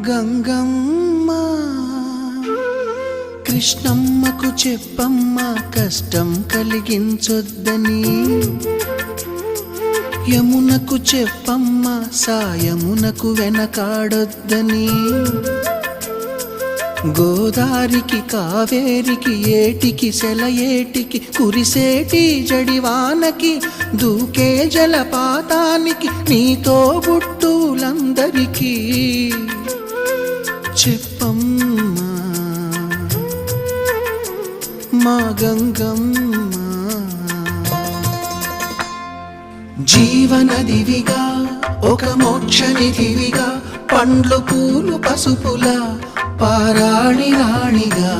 గంగమ్మ కృష్ణమ్మకు చెప్పమ్మ కష్టం కలిగించొద్దని, యమునకు చెప్పమ్మ సాయమునకు వెనకాడొద్దని, గోదారికి కావేరికి ఏటికి సెలయేటికి కురిసేటి జడివానకి దూకే జలపాతానికి నీతో బుట్టులందరికీ చెప్పమ్మా మా గంగమ్మ. జీవనదివిగా ఒక మోక్షనిధివిగా పండ్లు పూలు పసుపుల పారాణి రాణిగా